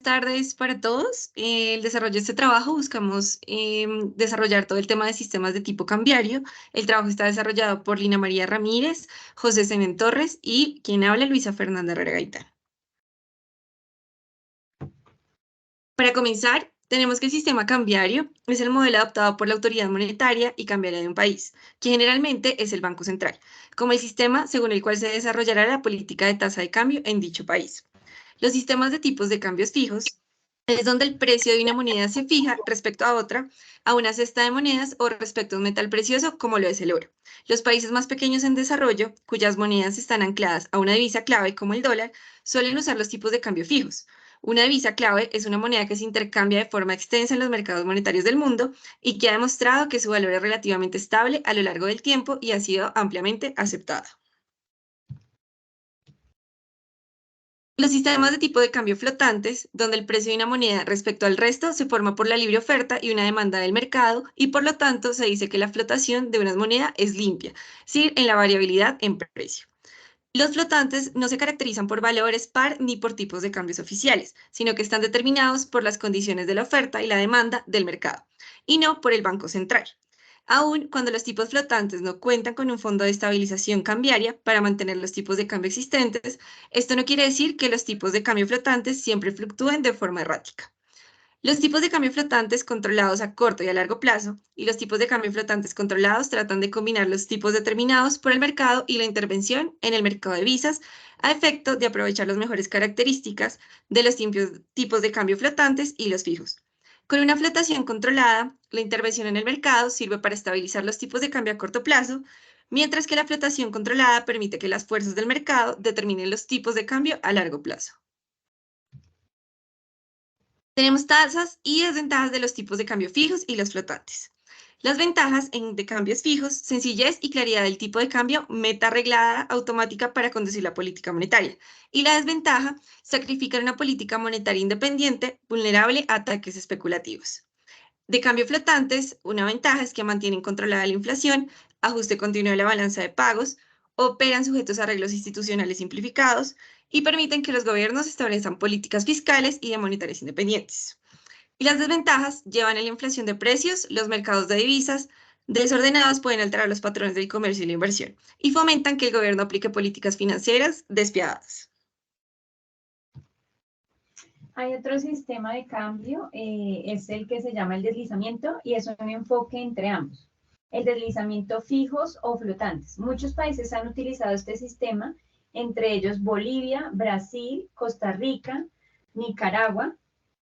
Tardes para todos. El desarrollo de este trabajo buscamos desarrollar todo el tema de sistemas de tipo cambiario. El trabajo está desarrollado por Lina María Ramírez, José Senen Torres y quien habla, Luisa Fernanda Herrera Gaitán. Para comenzar, tenemos que el sistema cambiario es el modelo adoptado por la autoridad monetaria y cambiaria de un país, que generalmente es el Banco Central, como el sistema según el cual se desarrollará la política de tasa de cambio en dicho país. Los sistemas de tipos de cambios fijos es donde el precio de una moneda se fija respecto a otra, a una cesta de monedas o respecto a un metal precioso como lo es el oro. Los países más pequeños en desarrollo, cuyas monedas están ancladas a una divisa clave como el dólar, suelen usar los tipos de cambio fijos. Una divisa clave es una moneda que se intercambia de forma extensa en los mercados monetarios del mundo y que ha demostrado que su valor es relativamente estable a lo largo del tiempo y ha sido ampliamente aceptada. Los sistemas de tipo de cambio flotantes, donde el precio de una moneda respecto al resto se forma por la libre oferta y una demanda del mercado, y por lo tanto se dice que la flotación de una moneda es limpia, sin en la variabilidad en precio. Los flotantes no se caracterizan por valores par ni por tipos de cambios oficiales, sino que están determinados por las condiciones de la oferta y la demanda del mercado, y no por el Banco Central. Aún cuando los tipos flotantes no cuentan con un fondo de estabilización cambiaria para mantener los tipos de cambio existentes, esto no quiere decir que los tipos de cambio flotantes siempre fluctúen de forma errática. Los tipos de cambio flotantes controlados a corto y a largo plazo y los tipos de cambio flotantes controlados tratan de combinar los tipos determinados por el mercado y la intervención en el mercado de divisas a efecto de aprovechar las mejores características de los tipos de cambio flotantes y los fijos. Con una flotación controlada, la intervención en el mercado sirve para estabilizar los tipos de cambio a corto plazo, mientras que la flotación controlada permite que las fuerzas del mercado determinen los tipos de cambio a largo plazo. Tenemos tasas y desventajas de los tipos de cambio fijos y los flotantes. Las ventajas de cambios fijos, sencillez y claridad del tipo de cambio, meta arreglada automática para conducir la política monetaria. Y la desventaja, sacrificar una política monetaria independiente, vulnerable a ataques especulativos. De cambio flotantes, una ventaja es que mantienen controlada la inflación, ajuste continuo de la balanza de pagos, operan sujetos a arreglos institucionales simplificados y permiten que los gobiernos establezcan políticas fiscales y de monetarias independientes. Y las desventajas llevan a la inflación de precios, los mercados de divisas desordenados pueden alterar los patrones del comercio y la inversión y fomentan que el gobierno aplique políticas financieras despiadadas. Hay otro sistema de cambio, es el que se llama el deslizamiento y es un enfoque entre ambos. El deslizamiento fijos o flotantes. Muchos países han utilizado este sistema, entre ellos Bolivia, Brasil, Costa Rica, Nicaragua,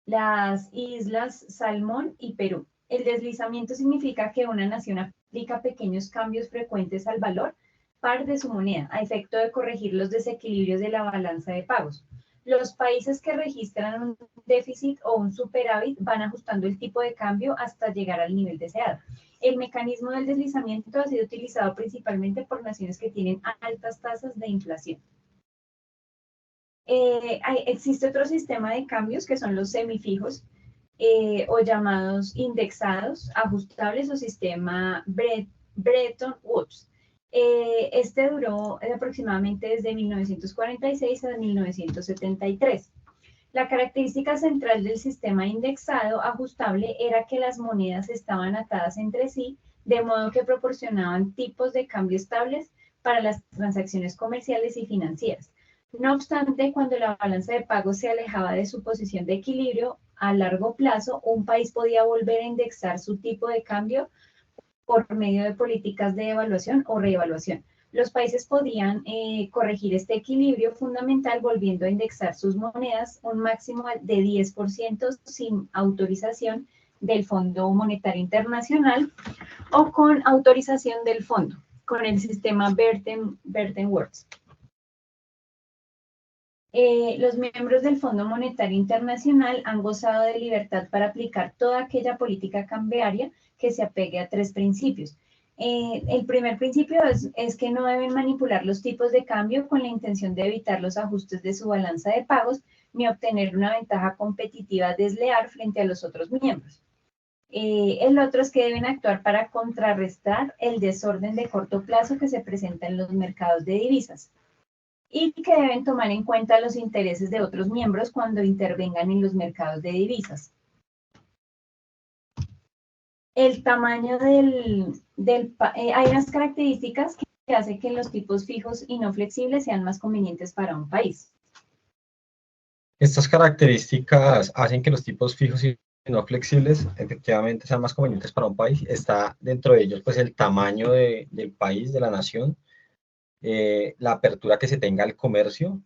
las Islas Salmón y Perú. El deslizamiento significa que una nación aplica pequeños cambios frecuentes al valor par de su moneda, a efecto de corregir los desequilibrios de la balanza de pagos. Los países que registran un déficit o un superávit van ajustando el tipo de cambio hasta llegar al nivel deseado. El mecanismo del deslizamiento ha sido utilizado principalmente por naciones que tienen altas tasas de inflación. Existe otro sistema de cambios que son los semifijos o llamados indexados, ajustables o sistema Bretton Woods. Este duró aproximadamente desde 1946 a 1973. La característica central del sistema indexado ajustable era que las monedas estaban atadas entre sí, de modo que proporcionaban tipos de cambio estables para las transacciones comerciales y financieras. No obstante, cuando la balanza de pagos se alejaba de su posición de equilibrio a largo plazo, un país podía volver a indexar su tipo de cambio por medio de políticas de evaluación o reevaluación. Los países podían corregir este equilibrio fundamental volviendo a indexar sus monedas un máximo de 10% sin autorización del Fondo Monetario Internacional o con autorización del fondo, con el sistema Bretton Woods. Los miembros del Fondo Monetario Internacional han gozado de libertad para aplicar toda aquella política cambiaria que se apegue a tres principios. El primer principio es que no deben manipular los tipos de cambio con la intención de evitar los ajustes de su balanza de pagos ni obtener una ventaja competitiva desleal frente a los otros miembros. El otro es que deben actuar para contrarrestar el desorden de corto plazo que se presenta en los mercados de divisas. y que deben tomar en cuenta los intereses de otros miembros cuando intervengan en los mercados de divisas. El tamaño hay unas características que hacen que los tipos fijos y no flexibles sean más convenientes para un país. Estas características hacen que los tipos fijos y no flexibles efectivamente sean más convenientes para un país. Está dentro de ellos pues el tamaño del país, de la nación, la apertura que se tenga al comercio,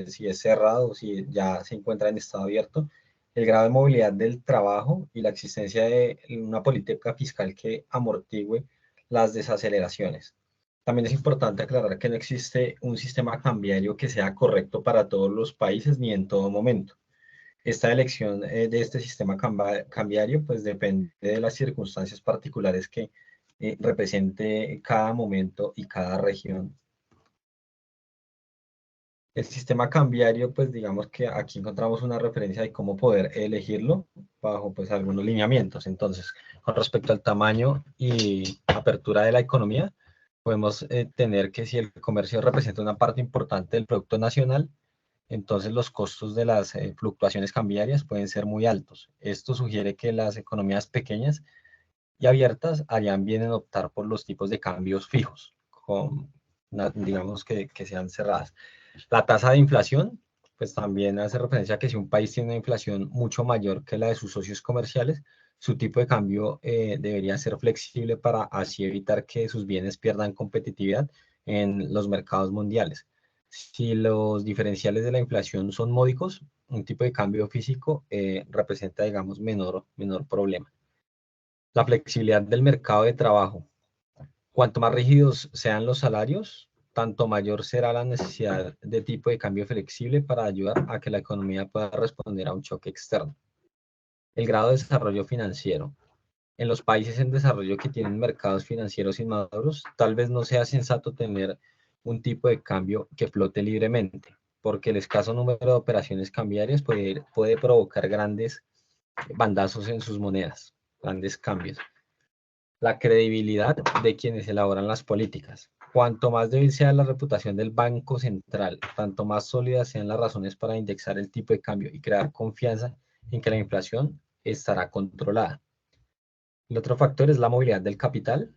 si es cerrado, si ya se encuentra en estado abierto, el grado de movilidad del trabajo y la existencia de una política fiscal que amortigue las desaceleraciones. También es importante aclarar que no existe un sistema cambiario que sea correcto para todos los países ni en todo momento. Esta elección de este sistema cambiario pues depende de las circunstancias particulares que represente cada momento y cada región. El sistema cambiario, pues digamos que aquí encontramos una referencia de cómo poder elegirlo bajo pues algunos lineamientos. Entonces, con respecto al tamaño y apertura de la economía, podemos tener que si el comercio representa una parte importante del Producto Nacional, entonces los costos de las fluctuaciones cambiarias pueden ser muy altos. Esto sugiere que las economías pequeñas y abiertas harían bien en optar por los tipos de cambios fijos, digamos que sean cerradas. La tasa de inflación, pues también hace referencia a que si un país tiene una inflación mucho mayor que la de sus socios comerciales, su tipo de cambio debería ser flexible para así evitar que sus bienes pierdan competitividad en los mercados mundiales. Si los diferenciales de la inflación son módicos, un tipo de cambio físico representa, digamos, menor problema. La flexibilidad del mercado de trabajo. Cuanto más rígidos sean los salarios, tanto mayor será la necesidad de tipo de cambio flexible para ayudar a que la economía pueda responder a un choque externo. El grado de desarrollo financiero. En los países en desarrollo que tienen mercados financieros inmaduros, tal vez no sea sensato tener un tipo de cambio que flote libremente, porque el escaso número de operaciones cambiarias puede provocar grandes bandazos en sus monedas, grandes cambios. La credibilidad de quienes elaboran las políticas. Cuanto más débil sea la reputación del Banco Central, tanto más sólidas sean las razones para indexar el tipo de cambio y crear confianza en que la inflación estará controlada. El otro factor es la movilidad del capital,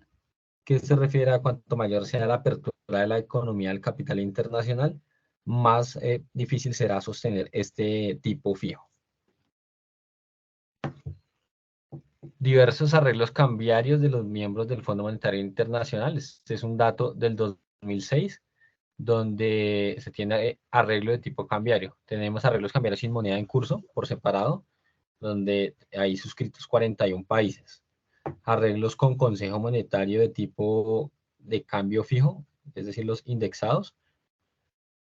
que se refiere a cuanto mayor sea la apertura de la economía al capital internacional, más difícil será sostener este tipo fijo. Diversos arreglos cambiarios de los miembros del Fondo Monetario Internacional. Este es un dato del 2006, donde se tiene arreglo de tipo cambiario. Tenemos arreglos cambiarios sin moneda en curso, por separado, donde hay suscritos 41 países. Arreglos con Consejo Monetario de tipo de cambio fijo, es decir, los indexados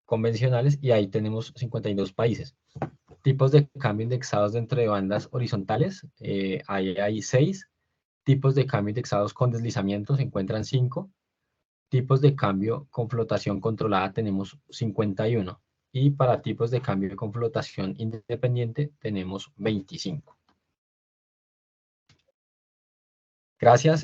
convencionales, y ahí tenemos 52 países. Tipos de cambio indexados dentro de bandas horizontales, hay 6. Tipos de cambio indexados con deslizamiento se encuentran 5. Tipos de cambio con flotación controlada tenemos 51. Y para tipos de cambio con flotación independiente tenemos 25. Gracias.